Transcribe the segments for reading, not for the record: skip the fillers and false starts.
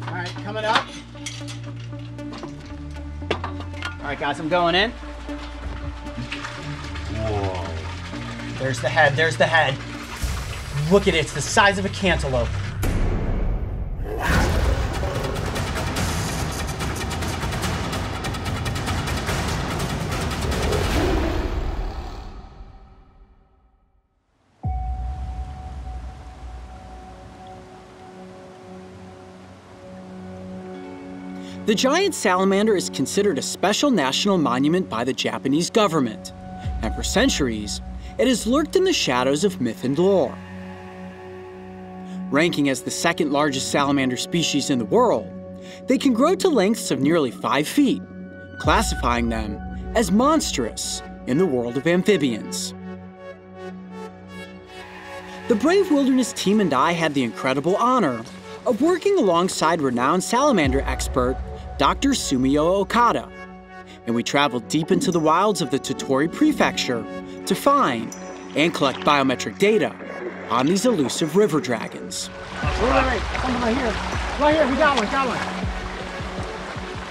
All right, coming up. All right, guys, I'm going in. Whoa. There's the head, there's the head. Look at it, it's the size of a cantaloupe. The giant salamander is considered a special national monument by the Japanese government, and for centuries, it has lurked in the shadows of myth and lore. Ranking as the second largest salamander species in the world, they can grow to lengths of nearly 5 feet, classifying them as monstrous in the world of amphibians. The brave wilderness team and I had the incredible honor of working alongside renowned salamander expert Dr. Sumio Okada, and we traveled deep into the wilds of the Tottori Prefecture to find and collect biometric data on these elusive river dragons. Wait, something right here. Right here, we got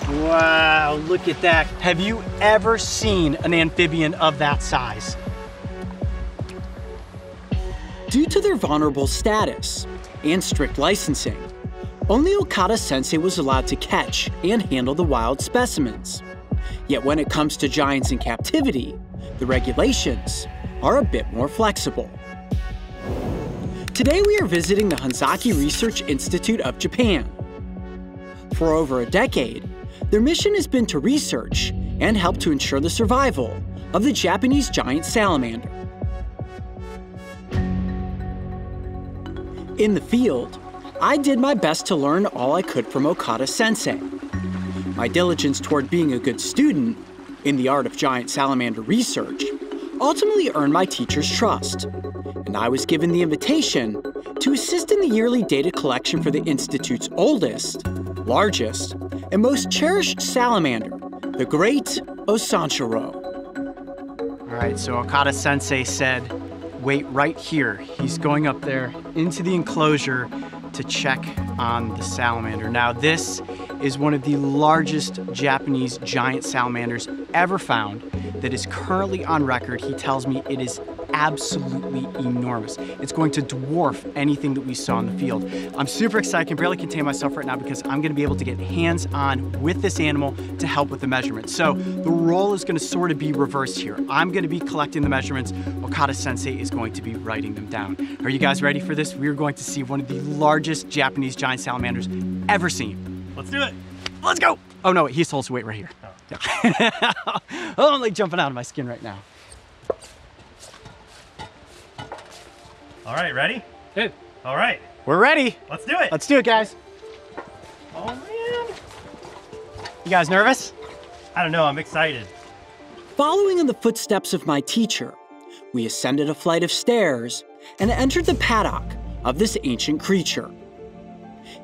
one, Wow, look at that. Have you ever seen an amphibian of that size? Due to their vulnerable status and strict licensing, only Okada-sensei was allowed to catch and handle the wild specimens. Yet when it comes to giants in captivity, the regulations are a bit more flexible. Today we are visiting the Hanzaki Research Institute of Japan. For over a decade, their mission has been to research and help to ensure the survival of the Japanese giant salamander. In the field, I did my best to learn all I could from Okada-sensei. My diligence toward being a good student in the art of giant salamander research ultimately earned my teacher's trust, and I was given the invitation to assist in the yearly data collection for the Institute's oldest, largest, and most cherished salamander, the great Osanshiro. All right, so Okada-sensei said, wait right here. He's going up there into the enclosure to check on the salamander. Now, this is one of the largest Japanese giant salamanders ever found that is currently on record. He tells me it is absolutely enormous. It's going to dwarf anything that we saw in the field. I'm super excited, I can barely contain myself right now because I'm gonna be able to get hands-on with this animal to help with the measurements. So the role is gonna sort of be reversed here. I'm gonna be collecting the measurements. Okada-sensei is going to be writing them down. Are you guys ready for this? We're going to see one of the largest Japanese giant salamanders ever seen. Let's do it. Let's go. Oh no, he holds the weight right here. Oh. Yeah. Oh, I'm like jumping out of my skin right now. All right, ready? Good. All right. We're ready. Let's do it. Let's do it, guys. Oh, man. You guys nervous? I don't know, I'm excited. Following in the footsteps of my teacher, we ascended a flight of stairs and entered the paddock of this ancient creature.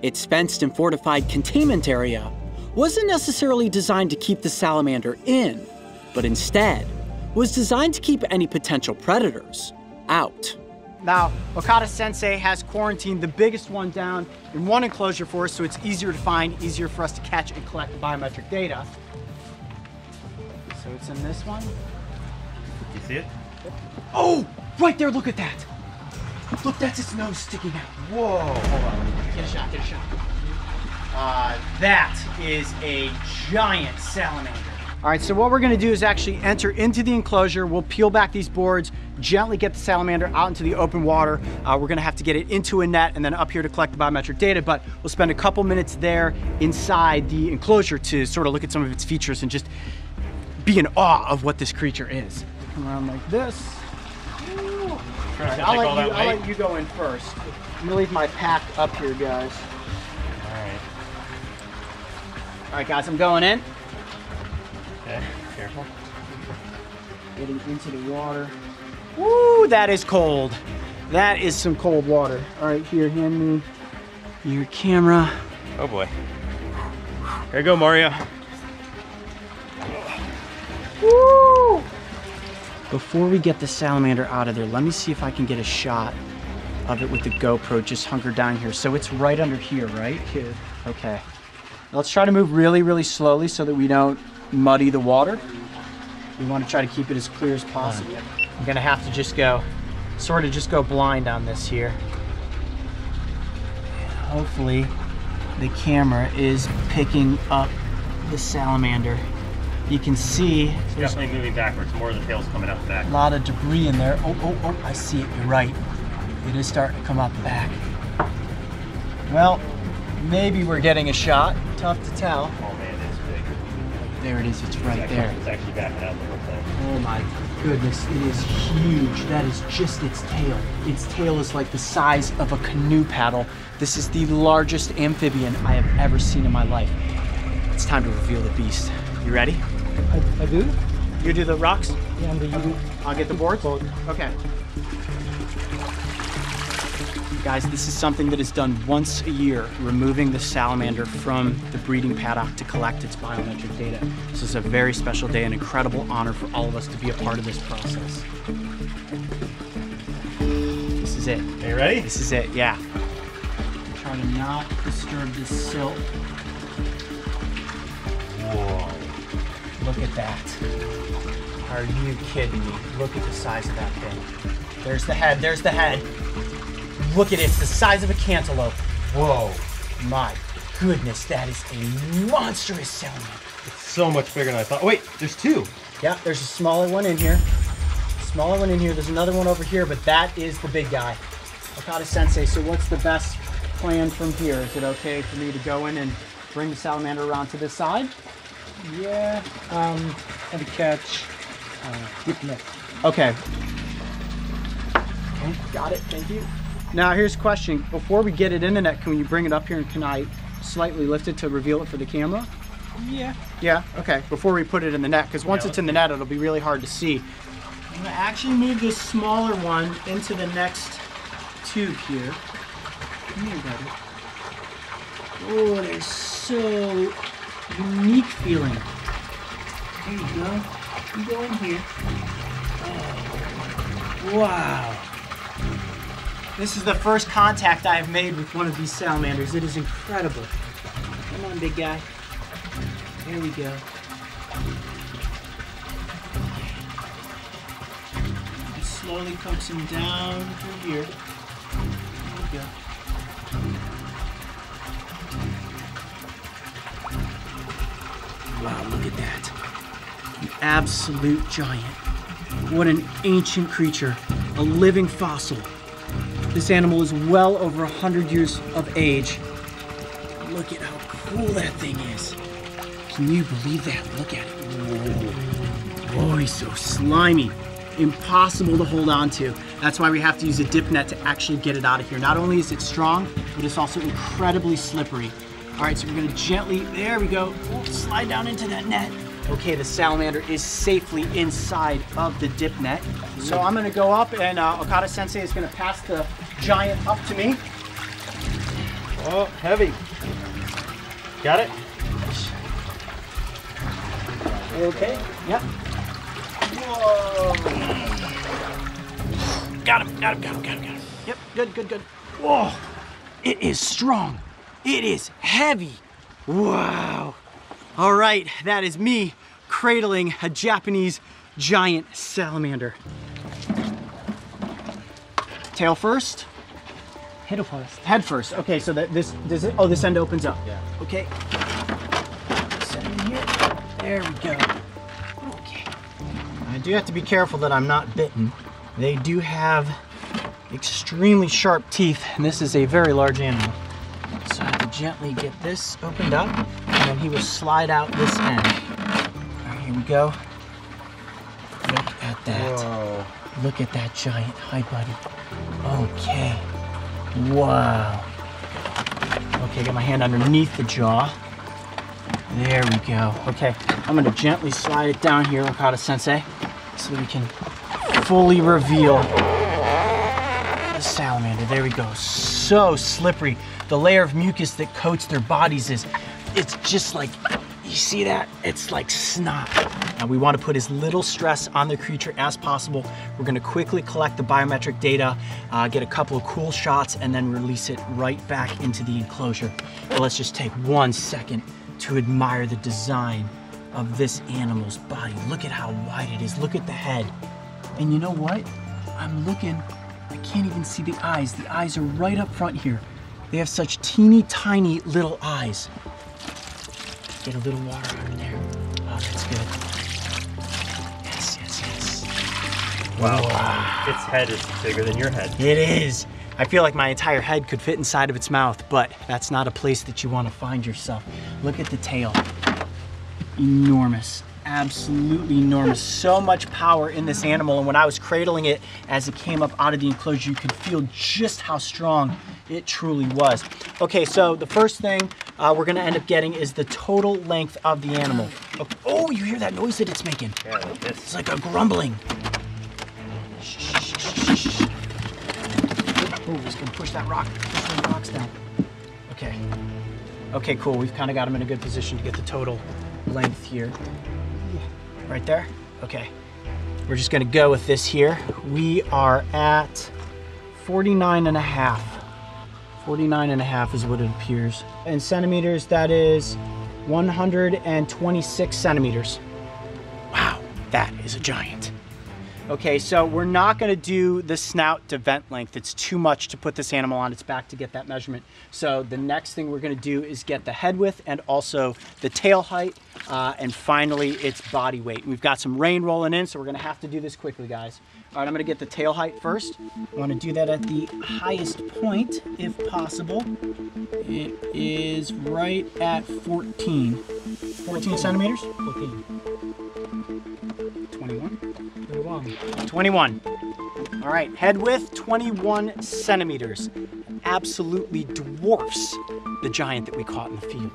Its fenced and fortified containment area wasn't necessarily designed to keep the salamander in, but instead was designed to keep any potential predators out. Now, Okada-sensei has quarantined the biggest one down in one enclosure for us, so it's easier to find, easier for us to catch and collect the biometric data. So it's in this one. You see it? Oh, right there, look at that. Look, that's its nose sticking out. Whoa, hold on, get a shot, get a shot. That is a giant salamander. All right, so what we're gonna do is actually enter into the enclosure. We'll peel back these boards, gently get the salamander out into the open water. We're gonna have to get it into a net and then up here to collect the biometric data, but we'll spend a couple minutes there inside the enclosure to sort of look at some of its features and just be in awe of what this creature is. Come around like this. All right, I'll let you go in first. I'm gonna leave my pack up here, guys. All right. All right, guys, I'm going in. Okay, careful. Getting into the water. Woo, that is cold. That is some cold water. All right, here, hand me your camera. Oh boy. Here you go, Mario. Woo! Before we get the salamander out of there, let me see if I can get a shot of it with the GoPro just hunkered down here. So it's right under here, right? Here. Okay. Let's try to move really, really slowly so that we don't muddy the water. We want to try to keep it as clear as possible. I'm gonna have to just go, sort of just go blind on this here. And hopefully the camera is picking up the salamander. You can see It's definitely moving backwards. More of the tail's coming out the back. a lot of debris in there. Oh, I see it, you're right. It is starting to come out the back. Well, maybe we're getting a shot. Tough to tell. Oh man, it's big. There it is, it's right there. It's actually backing out the whole thing. Oh my goodness, it is huge. That is just its tail. Its tail is like the size of a canoe paddle. This is the largest amphibian I have ever seen in my life. It's time to reveal the beast. You ready? I do? You do the rocks? Yeah, and you do. I'll get the boards? Okay. Guys, this is something that is done once a year, removing the salamander from the breeding paddock to collect its biometric data. This is a very special day, an incredible honor for all of us to be a part of this process. This is it. Are you ready? This is it, yeah. Try to not disturb this silt. Whoa. Look at that. Are you kidding me? Look at the size of that thing. There's the head, there's the head. Look at it, it's the size of a cantaloupe. Whoa, my goodness, that is a monstrous salamander. It's so much bigger than I thought. Wait, there's two. Yeah, there's a smaller one in here. Smaller one in here, there's another one over here, but that is the big guy. Okada Sensei, so what's the best plan from here? Is it okay for me to go in and bring the salamander around to this side? Yeah, and catch deep net. Okay. Okay, got it, thank you. Now here's a question. Before we get it in the net, can you bring it up here and can I slightly lift it to reveal it for the camera? Yeah. Yeah, okay, before we put it in the net, because once it's in the net, it'll be really hard to see. I'm gonna actually move this smaller one into the next tube here. Come here, buddy. Oh, they're so unique feeling. There you go. You go in here. Oh, wow. This is the first contact I have made with one of these salamanders. It is incredible. Come on, big guy. There we go. And slowly coax him down through here. There we go. Wow, look at that. An absolute giant. What an ancient creature. A living fossil. This animal is well over 100 years of age. Look at how cool that thing is. Can you believe that? Look at it. Whoa. Oh, he's so slimy. Impossible to hold on to. That's why we have to use a dip net to actually get it out of here. Not only is it strong, but it's also incredibly slippery. All right, so we're gonna gently, there we go, slide down into that net. Okay, the salamander is safely inside of the dip net. So I'm gonna go up and Okada Sensei is gonna pass the giant up to me. Oh, heavy. Got it? Okay, yep. Whoa. Got him. Yep, good. Whoa, it is strong. It is heavy. Wow. All right, that is me cradling a Japanese giant salamander. Tail first? Head first. Head first. Okay, so that this end opens up. Yeah. Okay. Set it in here. There we go. Okay. I do have to be careful that I'm not bitten. They do have extremely sharp teeth, and this is a very large animal. So I have to gently get this opened up, and then he will slide out this end. All right, here we go. Look at that. Whoa. Look at that giant. Hi, buddy. Okay. Wow. Okay, get my hand underneath the jaw. There we go. Okay, I'm gonna gently slide it down here, Okada Sensei, so we can fully reveal the salamander. There we go. So slippery. The layer of mucus that coats their bodies it's just like, you see that? It's like snot. We want to put as little stress on the creature as possible. We're going to quickly collect the biometric data, get a couple of cool shots, and then release it right back into the enclosure. But let's just take 1 second to admire the design of this animal's body. Look at how wide it is. Look at the head. And you know what? I'm looking, I can't even see the eyes. The eyes are right up front here. They have such teeny tiny little eyes. Get a little water out of there. Oh, that's good. Yes, yes, yes. Wow. Its head is bigger than your head. It is. I feel like my entire head could fit inside of its mouth, but that's not a place that you want to find yourself. Look at the tail. Enormous. Absolutely enormous. So much power in this animal, and when I was cradling it as it came up out of the enclosure, you could feel just how strong it truly was. Okay, so the first thing we're gonna end up getting is the total length of the animal. Oh, you hear that noise that it's making? Yeah, like this. It's like a grumbling. Oh, just gonna push that rock, push those rocks down. Okay. Okay, cool. We've kind of got him in a good position to get the total length here. Right there? Okay. We're just gonna go with this here. We are at 49 and a half. 49 and a half is what it appears. In centimeters, that is 126 centimeters. Wow, that is a giant. Okay, so we're not gonna do the snout to vent length. It's too much to put this animal on its back to get that measurement. So the next thing we're gonna do is get the head width and also the tail height, and finally its body weight. We've got some rain rolling in, so we're gonna have to do this quickly, guys. All right, I'm gonna get the tail height first. I wanna do that at the highest point, if possible. It is right at 14. 14 centimeters? 14. 21? 21. All right, head width, 21 centimeters. Absolutely dwarfs the giant that we caught in the field.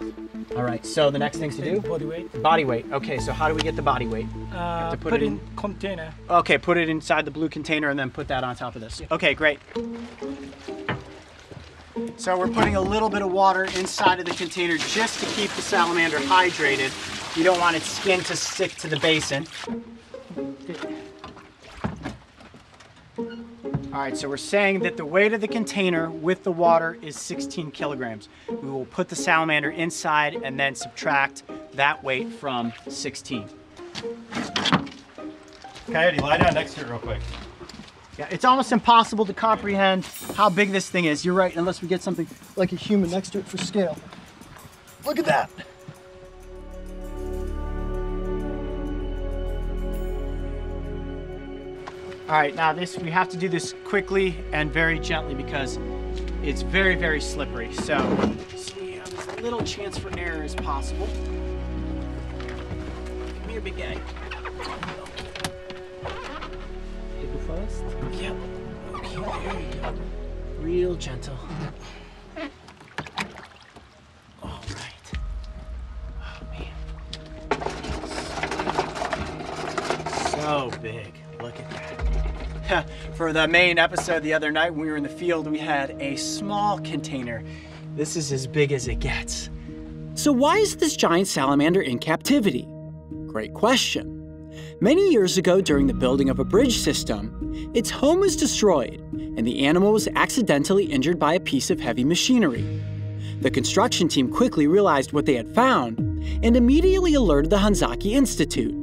All right, so the next things to do? Body weight. Body weight. Okay, so how do we get the body weight? To put it in container. Okay, put it inside the blue container and then put that on top of this. Okay, great. So we're putting a little bit of water inside of the container just to keep the salamander hydrated. You don't want its skin to stick to the basin. All right, so we're saying that the weight of the container with the water is 16 kilograms. We will put the salamander inside and then subtract that weight from 16. Coyote, lie down next to it real quick. Yeah, it's almost impossible to comprehend how big this thing is. You're right, unless we get something like a human next to it for scale. Look at that. All right, now we have to do this quickly and very gently because it's very, very slippery. So we have as little chance for error as possible. Come here, big guy. Take it first. Yep. Okay, there you go. Real gentle. All right. Oh, man. So big. Look at that. For the main episode the other night when we were in the field, we had a small container. This is as big as it gets. So why is this giant salamander in captivity? Great question. Many years ago, during the building of a bridge system, its home was destroyed and the animal was accidentally injured by a piece of heavy machinery. The construction team quickly realized what they had found and immediately alerted the Hanzaki Institute.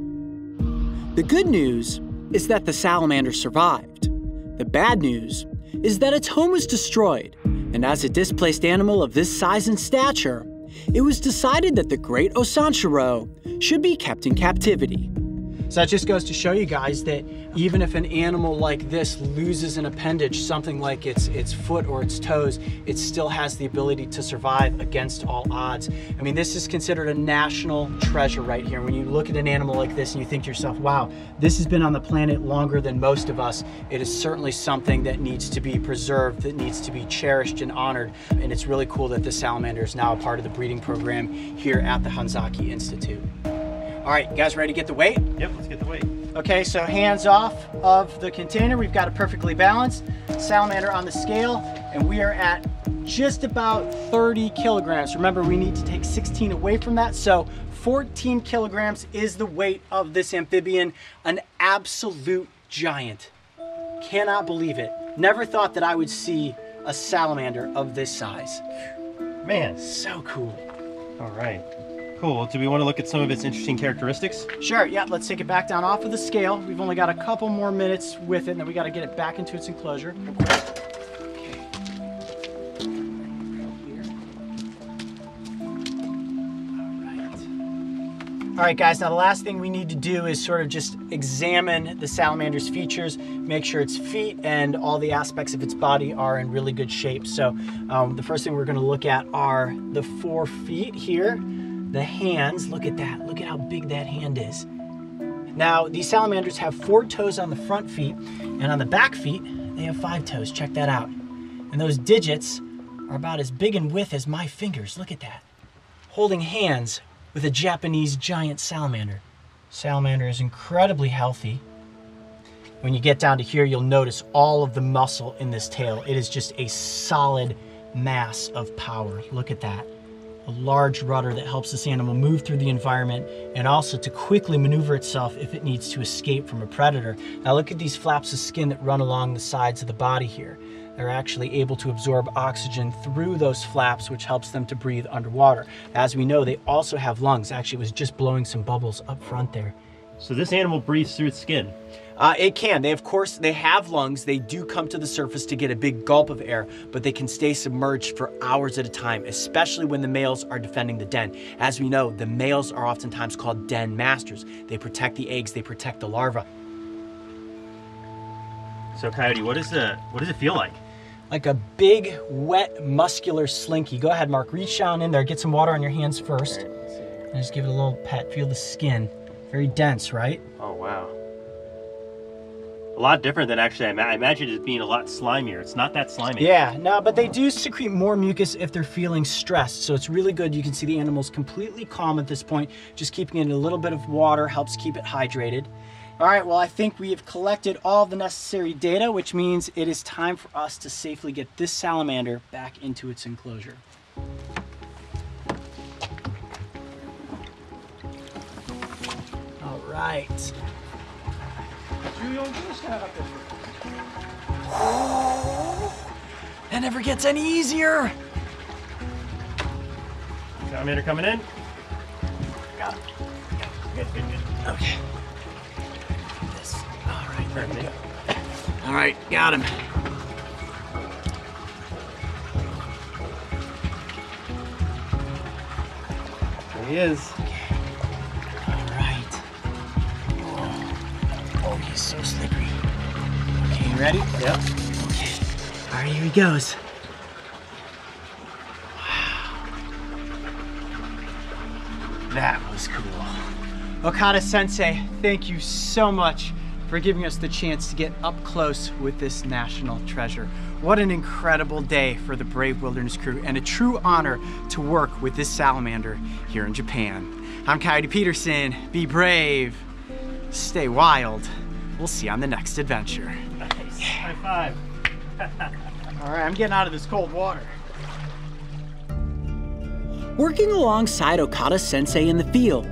The good news is that the salamander survived. The bad news is that its home was destroyed, and as a displaced animal of this size and stature, it was decided that the great Osanshiro should be kept in captivity. So that just goes to show you guys that even if an animal like this loses an appendage, something like its foot or its toes, it still has the ability to survive against all odds. I mean, this is considered a national treasure right here. When you look at an animal like this and you think to yourself, wow, this has been on the planet longer than most of us, it is certainly something that needs to be preserved, that needs to be cherished and honored. And it's really cool that this salamander is now a part of the breeding program here at the Hanzaki Institute. All right, you guys ready to get the weight? Yep, let's get the weight. Okay, so hands off of the container. We've got it perfectly balanced. Salamander on the scale, and we are at just about 30 kilograms. Remember, we need to take 16 away from that, so 14 kilograms is the weight of this amphibian, an absolute giant. Cannot believe it. Never thought that I would see a salamander of this size. Man. So cool. All right. Cool. Do we want to look at some of its interesting characteristics? Sure, yeah, let's take it back down off of the scale. We've only got a couple more minutes with it, and then we got to get it back into its enclosure. All right, guys, now the last thing we need to do is sort of just examine the salamander's features, make sure its feet and all the aspects of its body are in really good shape. So the first thing we're gonna look at are the 4 feet here, the hands. Look at that, look at how big that hand is. Now, these salamanders have 4 toes on the front feet, and on the back feet, they have 5 toes. Check that out. And those digits are about as big in width as my fingers. Look at that. Holding hands with a Japanese giant salamander. Salamander is incredibly healthy. When you get down to here, you'll notice all of the muscle in this tail. It is just a solid mass of power. Look at that. A large rudder that helps this animal move through the environment and also to quickly maneuver itself if it needs to escape from a predator. Now look at these flaps of skin that run along the sides of the body here. They're actually able to absorb oxygen through those flaps, which helps them to breathe underwater. As we know, they also have lungs. Actually, it was just blowing some bubbles up front there. So this animal breathes through its skin? It can. Of course, they have lungs. They do come to the surface to get a big gulp of air, but they can stay submerged for hours at a time, especially when the males are defending the den. As we know, the males are oftentimes called den masters. They protect the eggs, they protect the larvae. So Coyote, what does it feel like? Like a big, wet, muscular slinky. Go ahead, Mark, reach down in there, get some water on your hands first. And just give it a little pet, feel the skin. Very dense, right? Oh, wow. A lot different than actually I imagined it being a lot slimier. It's not that slimy. Yeah, no, but they do secrete more mucus if they're feeling stressed. So it's really good. You can see the animal's completely calm at this point. Just keeping it in a little bit of water helps keep it hydrated. All right, well, I think we have collected all the necessary data, which means it is time for us to safely get this salamander back into its enclosure. All right. That never gets any easier. Salamander coming in. Got him. Good. Okay. This. All right, there we go. All right, got him. There he is. All right. Oh, he's so slippery. Okay, you ready? Yep. Okay. All right, here he goes. Wow. That was cool. Okada Sensei, thank you so much for giving us the chance to get up close with this national treasure. What an incredible day for the Brave Wilderness crew and a true honor to work with this salamander here in Japan. I'm Coyote Peterson. Be brave, stay wild. We'll see you on the next adventure. Nice. High five. All right, I'm getting out of this cold water. Working alongside Okada Sensei in the field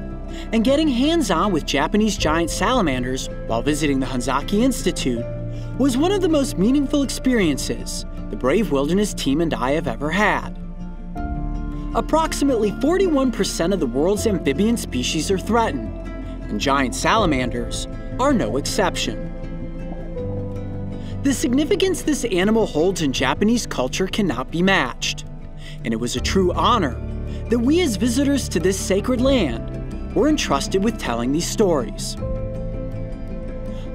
and getting hands-on with Japanese giant salamanders while visiting the Hanzaki Institute was one of the most meaningful experiences the Brave Wilderness team and I have ever had. Approximately 41% of the world's amphibian species are threatened, and giant salamanders are no exception. The significance this animal holds in Japanese culture cannot be matched, and it was a true honor that we as visitors to this sacred land were entrusted with telling these stories.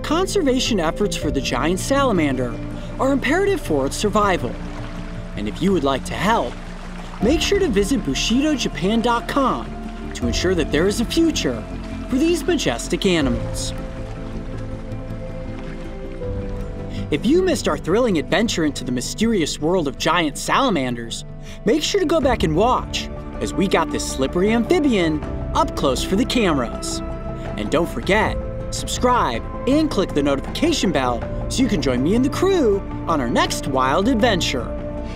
Conservation efforts for the giant salamander are imperative for its survival, and if you would like to help, make sure to visit bushidojapan.com to ensure that there is a future for these majestic animals. If you missed our thrilling adventure into the mysterious world of giant salamanders, make sure to go back and watch, as we got this slippery amphibian up close for the cameras. And don't forget, subscribe and click the notification bell so you can join me and the crew on our next wild adventure.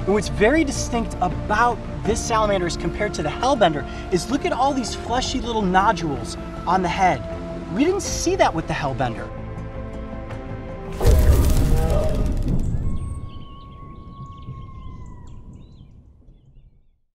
And what's very distinct about this salamander as compared to the hellbender is look at all these fleshy little nodules on the head. We didn't see that with the hellbender.